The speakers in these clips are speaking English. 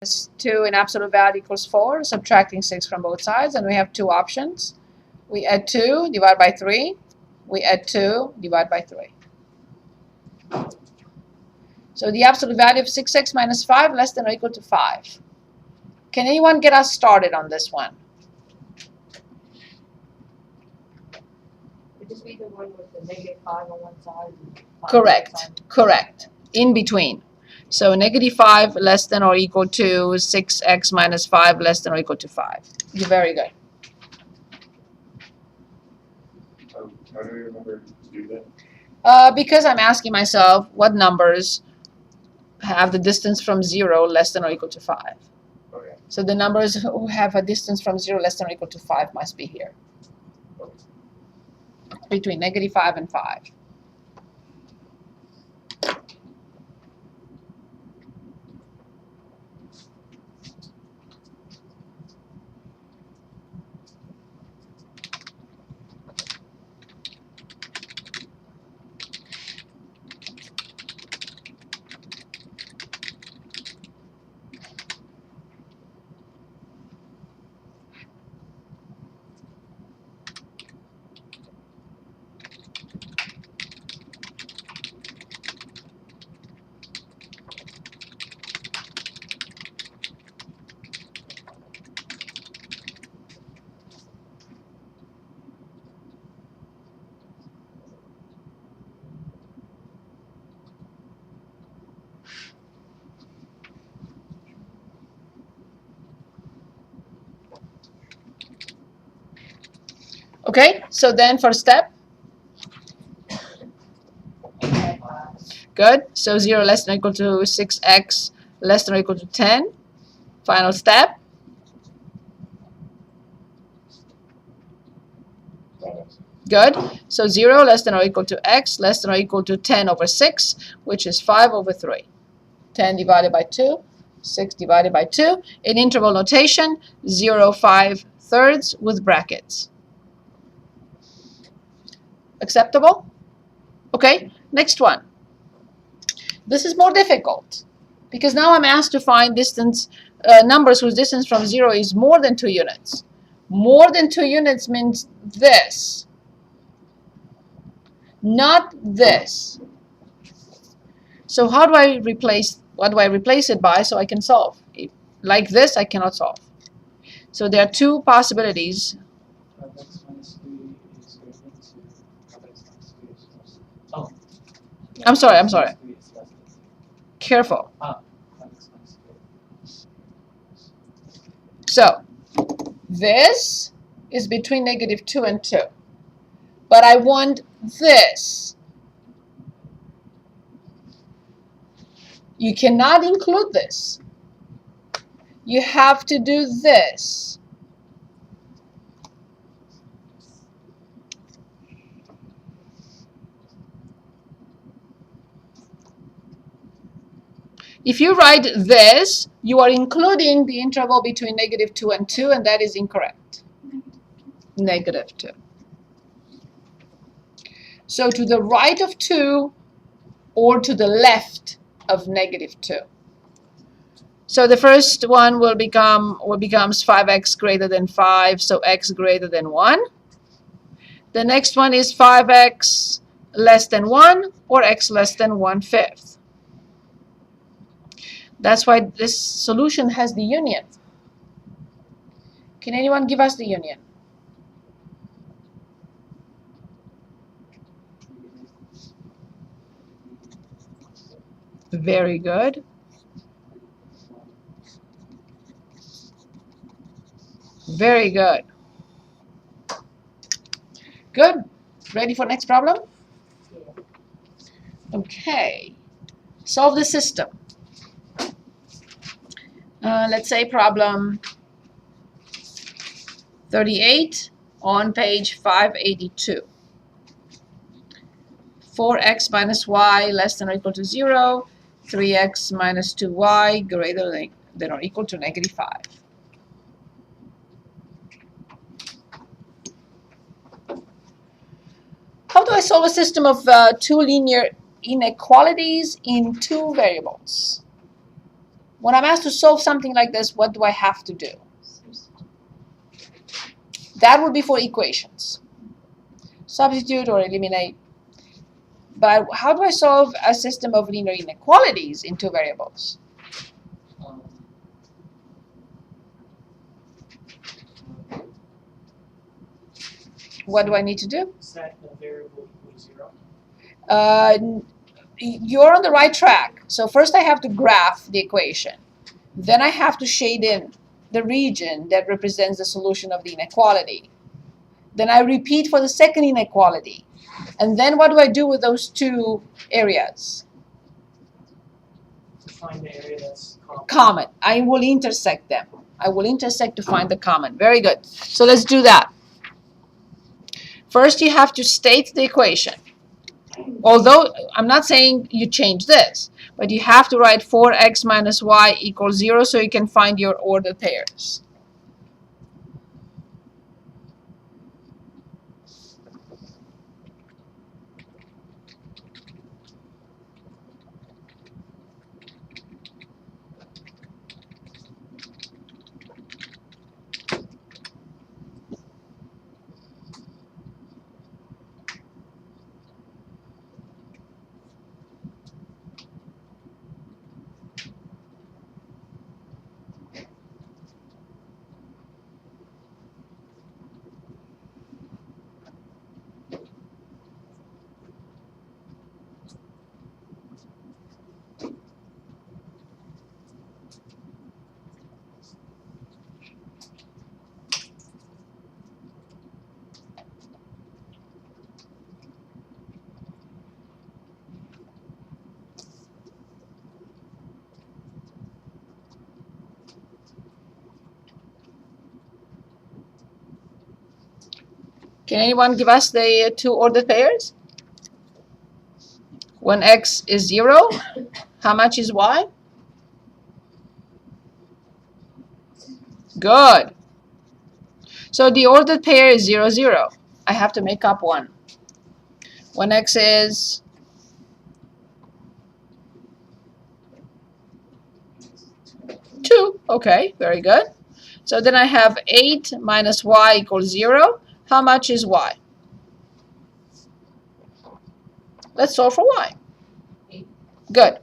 2 in absolute value equals 4, subtracting 6 from both sides, and we have two options. We add 2, divide by 3. We add 2, divide by 3. So the absolute value of 6x minus 5 less than or equal to 5. Can anyone get us started on this one? Would this be the one with the negative 5 on one side? And 5 Correct. on the other side? Correct. In between. So negative 5 less than or equal to 6x minus 5 less than or equal to 5. You're very good. How do we remember to do that? Because I'm asking myself what numbers have the distance from 0 less than or equal to 5. Okay. So the numbers who have a distance from 0 less than or equal to 5 must be here. Between negative 5 and 5. Okay, so then first step. Good. So 0 less than or equal to 6x less than or equal to 10. Final step. Good. So 0 less than or equal to x less than or equal to 10 over 6, which is 5 over 3. 10 divided by 2, 6 divided by 2. In interval notation, 0, 5 thirds with brackets. Acceptable? Okay, next one. This is more difficult because now I'm asked to find distance numbers whose distance from 0 is more than 2 units. More than 2 units means this, not this. So how do I replace, what do I replace it by so I can solve? Like this, I cannot solve. So there are two possibilities. I'm sorry. Careful. So this is between negative 2 and 2. But I want this. You cannot include this. You have to do this. If you write this, you are including the interval between negative 2 and 2, and that is incorrect. Negative 2. So to the right of 2 or to the left of negative 2. So the first one will becomes 5x greater than 5, so x greater than 1. The next one is 5x less than 1 or x less than 1/5. That's why this solution has the union. Can anyone give us the union? Very good. Very good. Good. Ready for next problem? Okay. Solve the system. Let's say problem 38 on page 582. 4x minus y less than or equal to 0. 3x minus 2y greater than or equal to negative 5. How do I solve a system of two linear inequalities in two variables? When I'm asked to solve something like this, what do I have to do? That would be for equations. Substitute or eliminate. But how do I solve a system of linear inequalities in two variables? What do I need to do? Set the variable equal to 0. You're on the right track. So first I have to graph the equation. Then I have to shade in the region that represents the solution of the inequality. Then I repeat for the second inequality. And then what do I do with those two areas? Find the area that's common. Common. I will intersect them. I will intersect to find the common. Very good. So let's do that. First you have to state the equation. Although I'm not saying you change this, but you have to write 4x minus y equals 0 so you can find your ordered pairs. Can anyone give us the two ordered pairs? When x is 0, how much is y? Good. So the ordered pair is 0, 0. I have to make up one. When x is 2, okay, very good. So then I have 8 minus y equals 0. How much is y? Let's solve for y. 8. Good.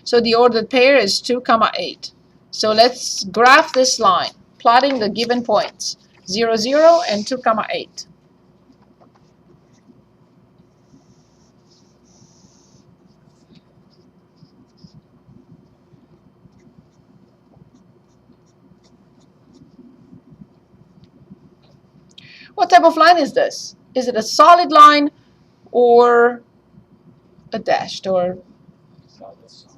So the ordered pair is 2, 8. So let's graph this line, plotting the given points, 0, 0, and 2, 8. What type of line is this? Is it a solid line or a dashed? Or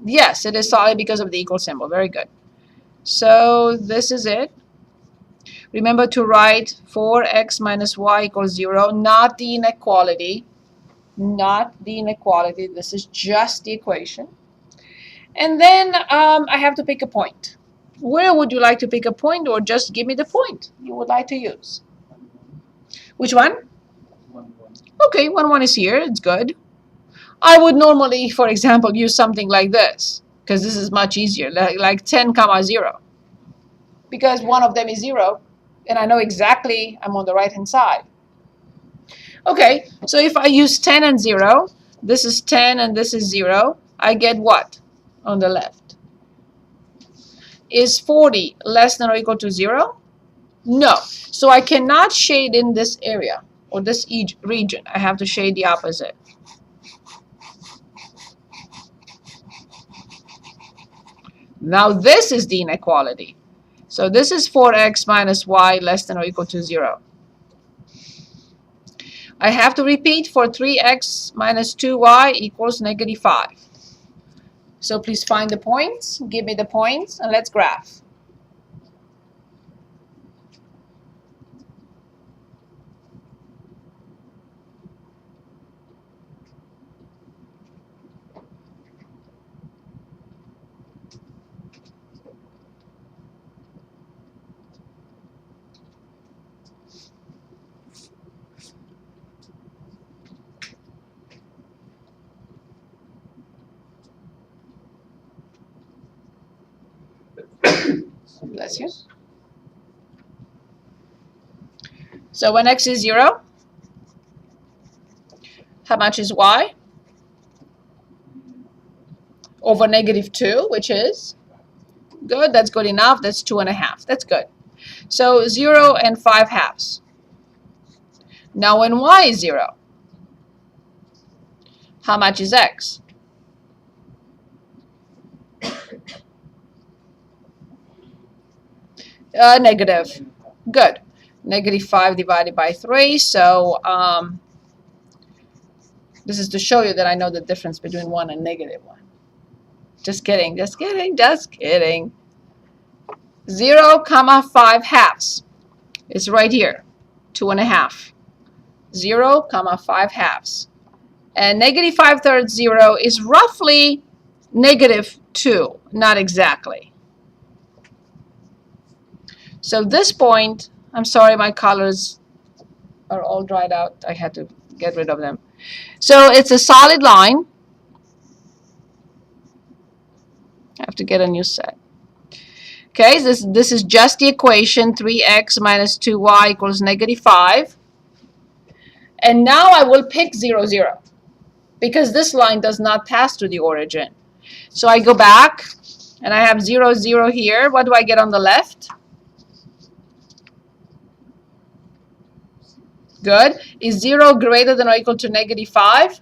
yes, it is solid because of the equal symbol. Very good. So this is it. Remember to write 4x minus y equals 0, not the inequality. Not the inequality. This is just the equation. And then I have to pick a point. Where would you like to pick a point, or just give me the point you would like to use? Which one? 1, 1. Okay, 1, 1 is here. It's good. I would normally, for example, use something like this, because this is much easier, like 10, 0. Because one of them is 0, and I know exactly I'm on the right-hand side. Okay, so if I use 10 and 0, this is 10 and this is 0, I get what on the left? Is 40 less than or equal to 0? No. So I cannot shade in this area or this region. I have to shade the opposite. Now this is the inequality. So this is 4x minus y less than or equal to 0. I have to repeat for 3x minus 2y equals negative 5. So please find the points, give me the points, and let's graph. Bless you. So when x is 0, how much is y? Over -2, which is good. That's good enough. That's 2.5. That's good. So 0 and 5/2. Now when y is 0, how much is x? Negative. Good. -5 divided by 3. So this is to show you that I know the difference between 1 and -1. Just kidding. Just kidding. Just kidding. 0, 5/2 is right here. 2.5. 0, 5/2. And -5/3 0 is roughly -2. Not exactly. So this point, I'm sorry, my colors are all dried out. I had to get rid of them. So it's a solid line. I have to get a new set. Okay, this is just the equation 3x minus 2y equals -5. And now I will pick 0, 0 because this line does not pass through the origin. So I go back and I have 0, 0 here. What do I get on the left? Good. Is 0 greater than or equal to -5?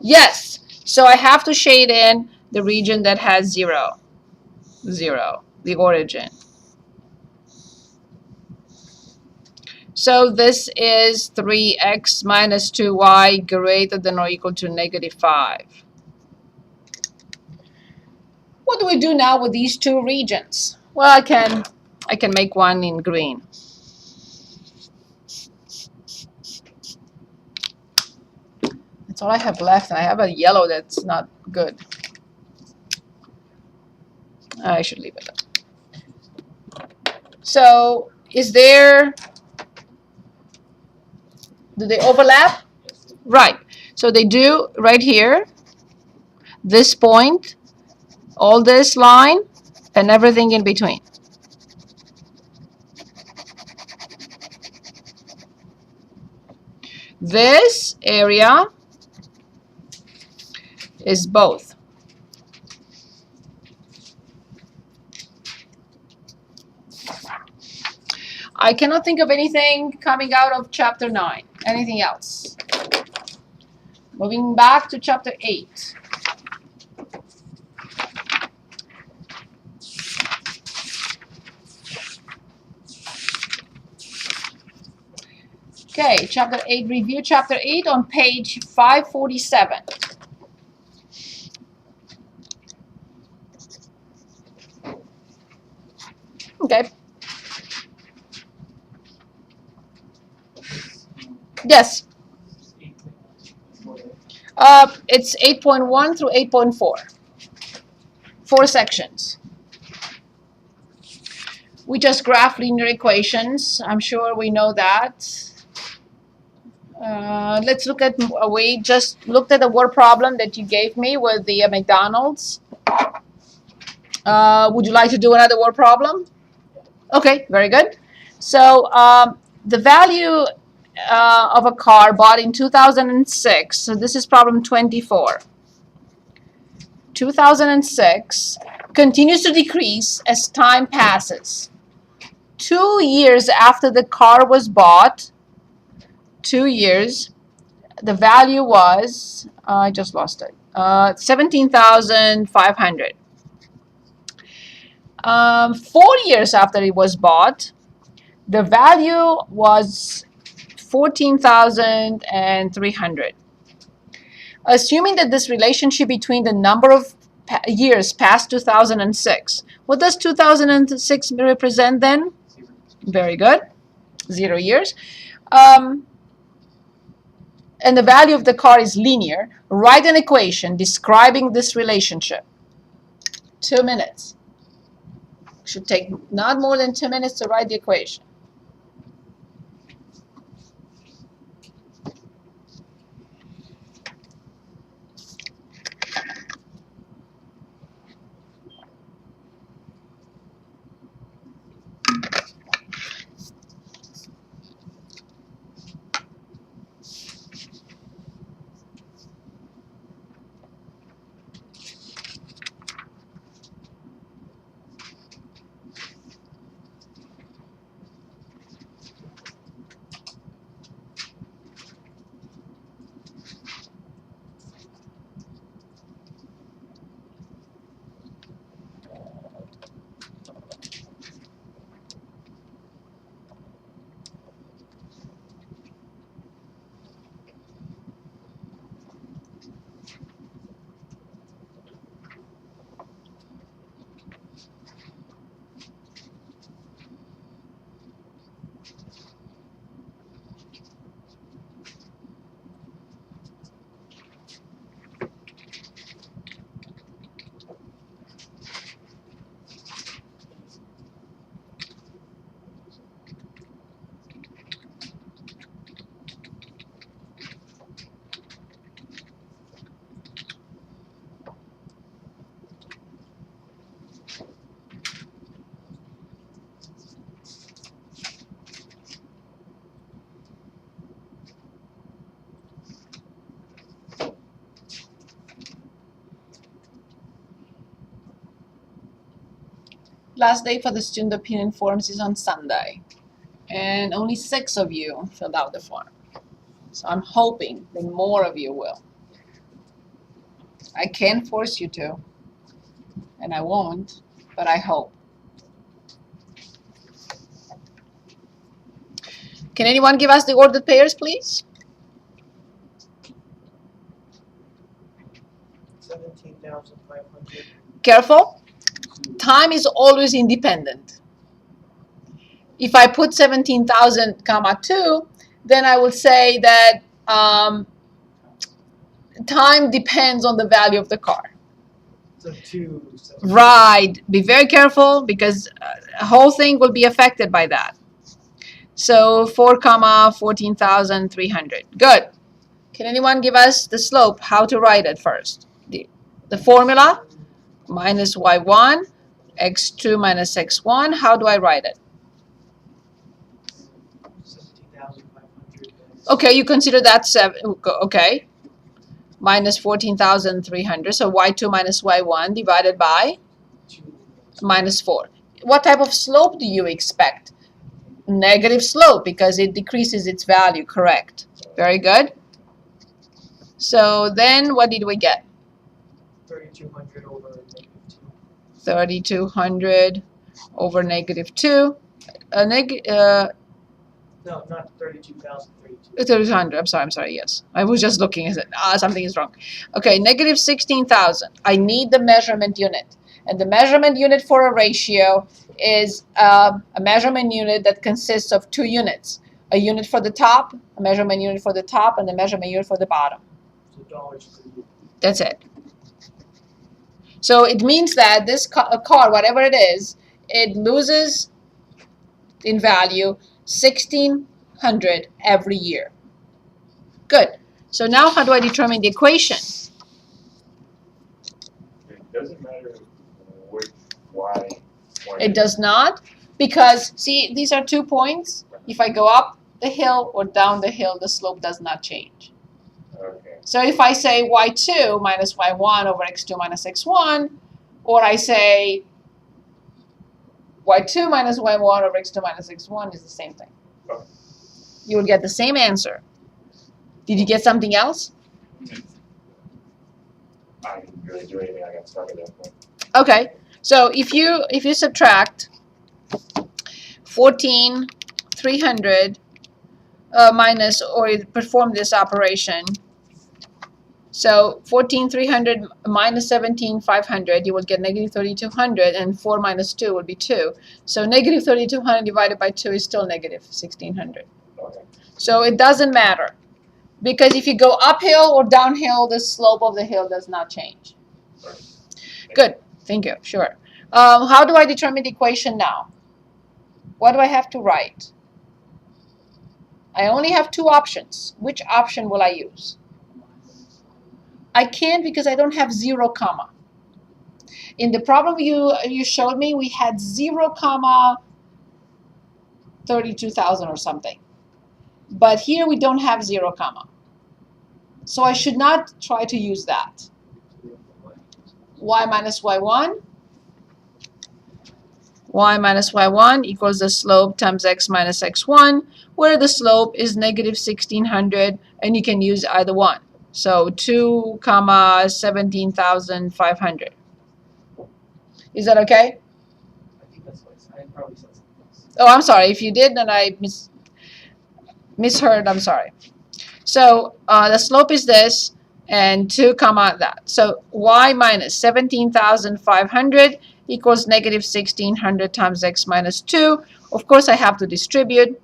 Yes. So I have to shade in the region that has 0, 0, the origin. So this is 3x minus 2y greater than or equal to -5. What do we do now with these two regions? Well, I can make one in green. That's all I have left, and I have a yellow that's not good. I should leave it up. So do they overlap? Right. So they do right here, this point, all this line, and everything in between. This area is both. I cannot think of anything coming out of chapter 9. Anything else? Moving back to chapter 8. Okay, chapter 8, review chapter 8 on page 547. Okay. Yes. It's 8.1 through 8.4. 4 sections. We just graph linear equations. I'm sure we know that. Let's look at, we just looked at the word problem that you gave me with the McDonald's. Would you like to do another word problem? Okay, very good. So the value of a car bought in 2006, so this is problem 24. 2006 continues to decrease as time passes. 2 years after the car was bought, 2 years, the value was, I just lost it, 17,500. 4 years after it was bought, the value was 14,300. Assuming that this relationship between the number of years past 2006, what does 2006 represent then? Very good, 0 years. And the value of the car is linear. Write an equation describing this relationship. 2 minutes. Should take not more than 2 minutes to write the equation. Last day for the student opinion forms is on Sunday. And only 6 of you filled out the form. So I'm hoping that more of you will. I can't force you to, and I won't, but I hope. Can anyone give us the ordered pairs, please? 17,500. Careful. Time is always independent. If I put 17,000 comma 2, then I would say that time depends on the value of the car. So 2. Right. Be very careful because the whole thing will be affected by that. So 4 comma 14,300. Good. Can anyone give us the slope, how to write it first? The formula, minus y1, x2 minus x1. How do I write it? 17,500. Okay, you consider that 7. Okay. Minus 14,300. So y2 minus y1 divided by 2. minus 4. What type of slope do you expect? Negative slope because it decreases its value, correct? Very good. So then what did we get? 3,200 over -2. 3,200 over negative 2. No, not 32,032. 3,200. I'm sorry. Yes. I was just looking at it. Something is wrong. Okay, negative 16,000. I need the measurement unit. And the measurement unit for a ratio is a measurement unit that consists of 2 units. A unit for the top, a measurement unit for the top, and a measurement unit for the bottom. So dollars per unit. That's it. So it means that this car, whatever it is, it loses in value 1,600 every year. Good. So now how do I determine the equation? It doesn't matter which y. It does not, because see, these are 2 points. If I go up the hill or down the hill, the slope does not change. Okay. So if I say y2 minus y1 over x2 minus x1, or I say y2 minus y1 over x2 minus x1 is the same thing. Okay. You will get the same answer. Did you get something else? I didn't really do anything. I got stuck at that point. Okay. So if you subtract 14,300 minus, or you perform this operation, so 14,300 minus 17,500, you will get negative 3,200, and 4 minus 2 will be 2. So negative 3,200 divided by 2 is still negative 1,600. Okay. So it doesn't matter, because if you go uphill or downhill, the slope of the hill does not change. Right. Good. Thank you. Sure. How do I determine the equation now? What do I have to write? I only have 2 options. Which option will I use? I can't because I don't have 0 comma. In the problem you showed me, we had 0 comma 32,000 or something. But here we don't have 0 comma. So I should not try to use that. Y minus y1. Y minus y1 equals the slope times x minus x1, where the slope is negative 1,600, and you can use either one. So 2 comma 17,500. Is that okay? I think that's what I probably said something else. Oh, I'm sorry. If you did, then I misheard. I'm sorry. So the slope is this, and 2 comma that. So y minus 17,500 equals negative 1,600 times x minus 2. Of course, I have to distribute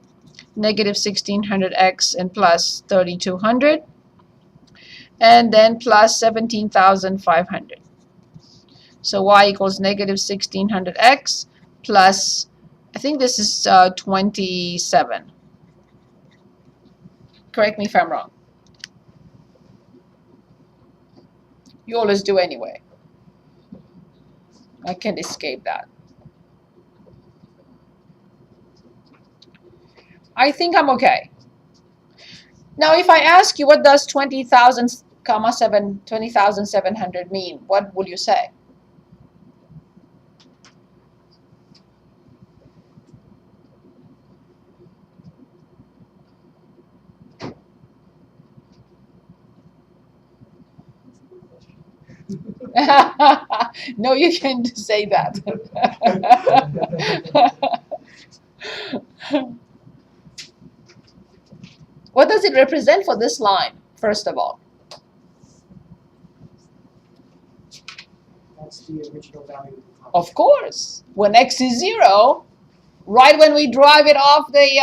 negative 1,600x and plus 3,200. And then plus 17,500. So y equals negative 1,600x plus, I think this is 27. Correct me if I'm wrong. You always do anyway. I can't escape that. I think I'm okay. Now, if I ask you what does 20,700 mean, what will you say? No, you can't say that. What does it represent for this line, first of all? That's the original value of the car. Of course, when x is 0, right when we drive it off the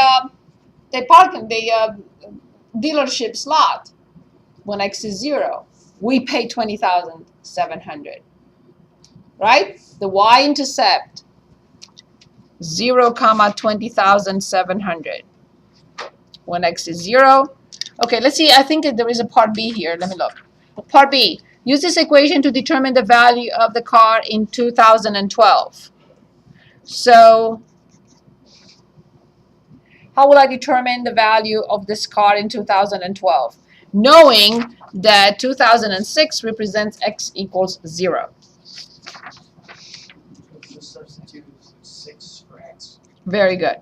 dealership's lot, when x is 0, we pay 20,700. Right? The y-intercept 0, 20,700. When x is 0. Okay, let's see. I think there is a part B here. Let me look. Part B. Use this equation to determine the value of the car in 2012. So, how will I determine the value of this car in 2012? Knowing that 2006 represents x equals 0. Just substitute 6 for x. Very good.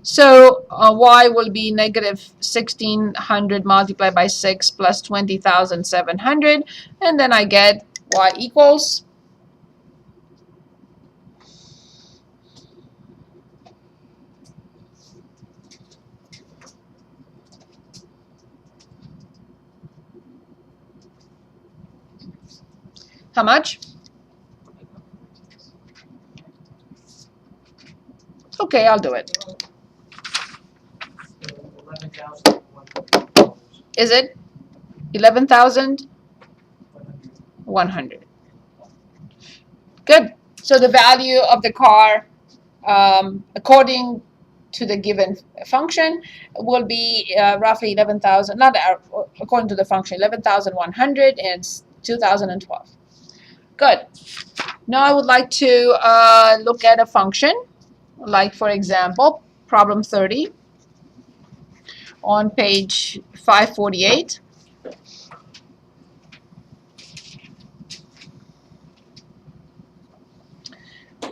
So y will be negative 1,600 multiplied by 6 plus 20,700. And then I get y equals how much? Okay, I'll do it. $11,100. Is it 11,100? Good. So the value of the car, according to the given function, will be roughly 11,000. Not according to the function, 11,100 and 2012. Good. Now I would like to look at a function, like for example, problem 30 on page 548.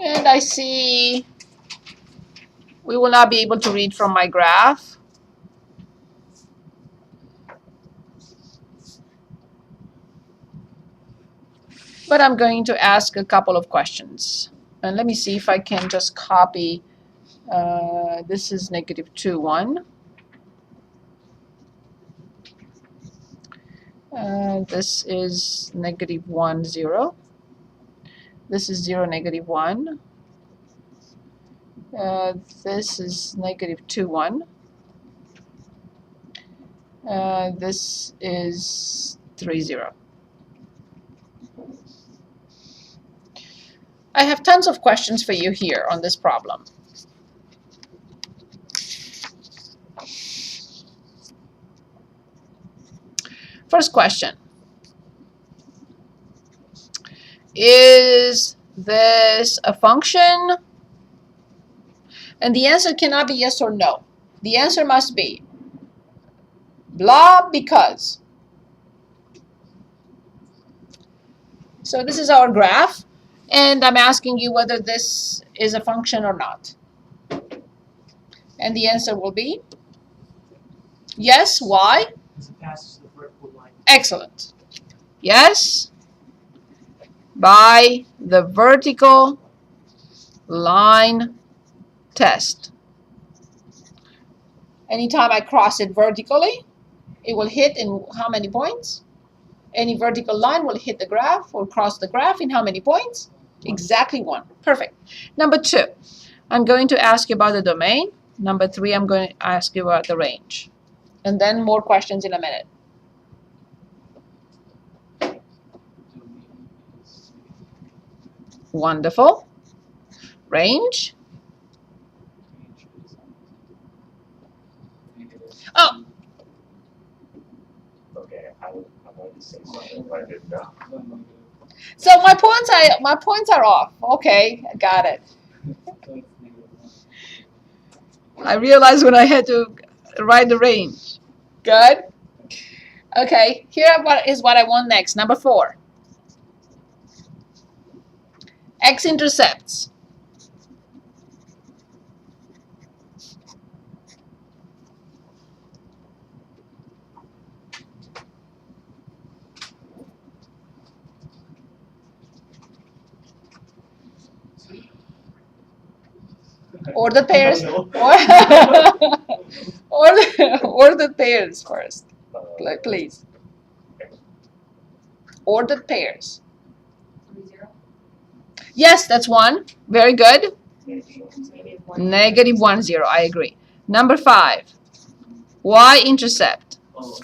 And I see we will not be able to read from my graph. But I'm going to ask a couple of questions. And let me see if I can just copy. This is negative 2, 1. This is negative 1, 0. This is 0, negative 1. This is negative 2, 1. This is 3, 0. I have tons of questions for you here on this problem. First question. Is this a function? And the answer cannot be yes or no. The answer must be blah because. So this is our graph, and I'm asking you whether this is a function or not. And the answer will be yes. Why? Because it passes the vertical line. Excellent. Yes, by the vertical line test. Anytime I cross it vertically, it will hit in how many points? Any vertical line will hit the graph or cross the graph in how many points? Exactly 1. Perfect. Number 2, I'm going to ask you about the domain. Number 3, I'm going to ask you about the range. And then more questions in a minute. Wonderful. Range. Oh, Okay, I wanted to say something, but I didn't know. so my points are off. Okay, I got it. I realized when I had to write the range. Good. Okay, here is what I want next. Number 4. X-intercepts. Or the pairs, No. or the pairs first, please. Ordered pairs. 3-0. Yes, that's one. Very good. -1. -1, 0. I agree. Number 5. Y-intercept. Oh,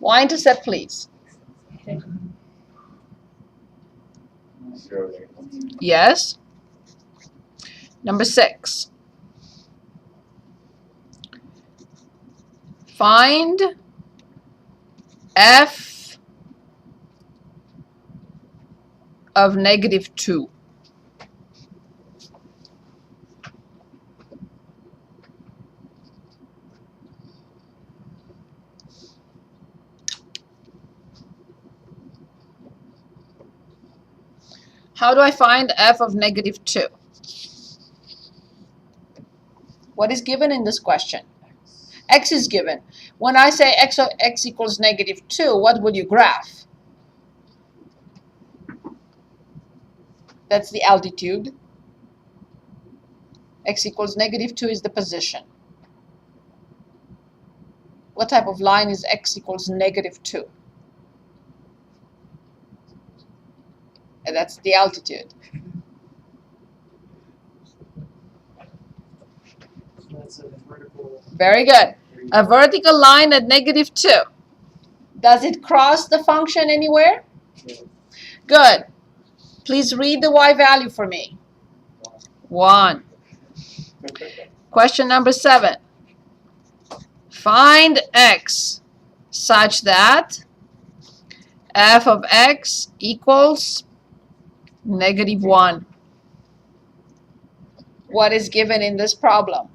Y-intercept, please. 0. Yes. Number 6. Find f of -2. How do I find f of -2? What is given in this question? X is given. When I say x of x equals -2, what will you graph? That's the altitude. X equals -2 is the position. What type of line is x equals -2? And that's the altitude. that's a vertical. Very good. A vertical line at -2. Does it cross the function anywhere? Good. Please read the y value for me. 1. Question number 7. Find x such that f of x equals -1. What is given in this problem?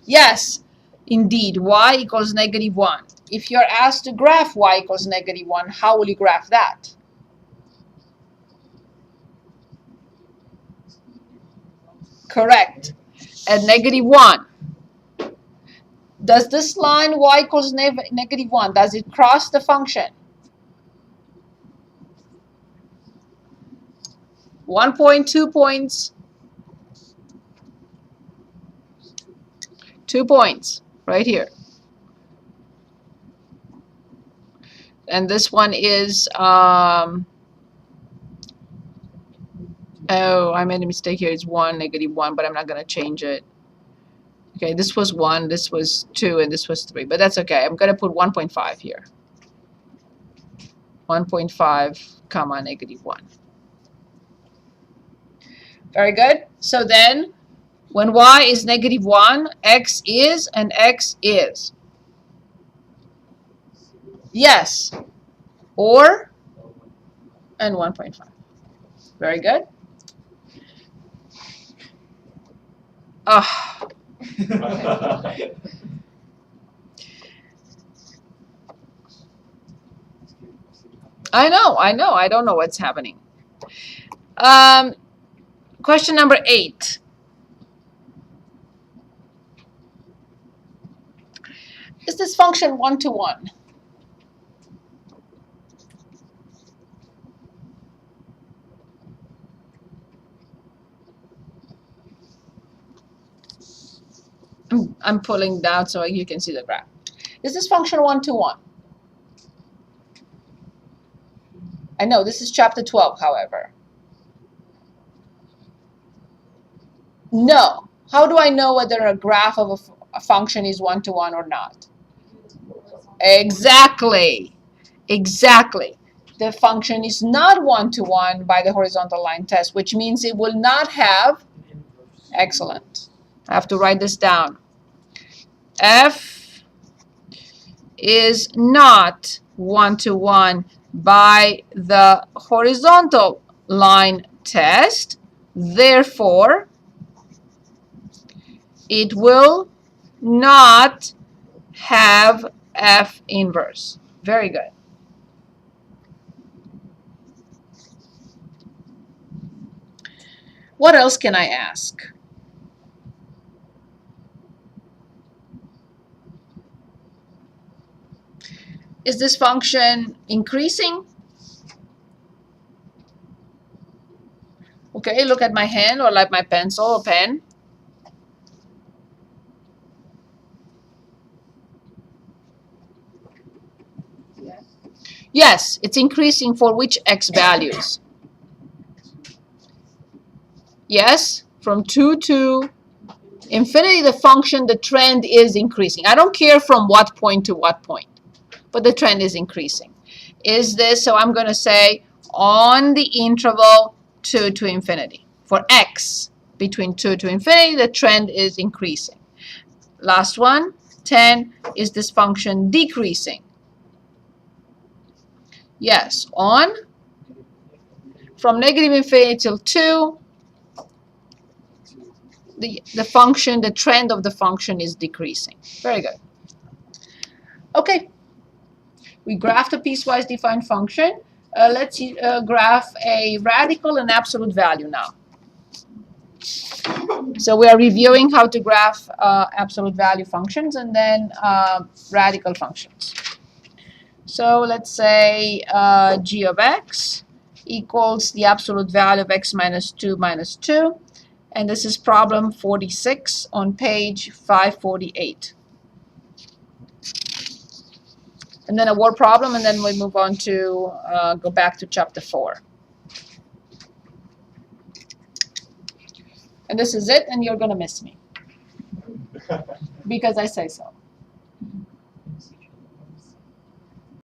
Yes, indeed, y equals -1. If you're asked to graph y equals -1, how will you graph that? Correct. At -1. Does this line y equals -1, does it cross the function? 1 point, 2 points. 2 points, right here. And this one is, oh, I made a mistake here. It's 1, -1, but I'm not going to change it. Okay, this was 1, this was 2, and this was 3. But that's okay. I'm going to put 1.5 here. 1.5, comma, -1. Very good. So then, when y is -1, x is, and x is. Yes. Or, and 1.5. Very good. Ah. I know. I don't know what's happening. Question number 8. Is this function 1-to-1? I'm pulling down so you can see the graph. Is this function 1-to-1? I know this is chapter 12, however. No. How do I know whether a graph of a function is 1-to-1 or not? Exactly. Exactly. The function is not 1-to-1 by the horizontal line test, which means it will not have. Excellent. I have to write this down. F is not 1-to-1 by the horizontal line test. Therefore, it will not have F inverse. Very good. What else can I ask? Is this function increasing? Okay, look at my hand or like my pencil or pen. Yes. Yes, it's increasing for which x values? Yes, from 2 to infinity, the function, the trend is increasing. I don't care from what point to what point, but the trend is increasing. Is this, so I'm going to say on the interval 2 to infinity. For x between 2 to infinity, the trend is increasing. Last one, 10, is this function decreasing? Yes, on from negative infinity till 2, the function, the trend of the function is decreasing. Very good. Okay, we graphed a piecewise defined function. Let's graph a radical and absolute value now. So we are reviewing how to graph absolute value functions and then radical functions. So let's say g of x equals the absolute value of x minus 2 minus 2. And this is problem 46 on page 548. And then a word problem, and then we move on to go back to chapter 4. And this is it, and you're going to miss me because I say so.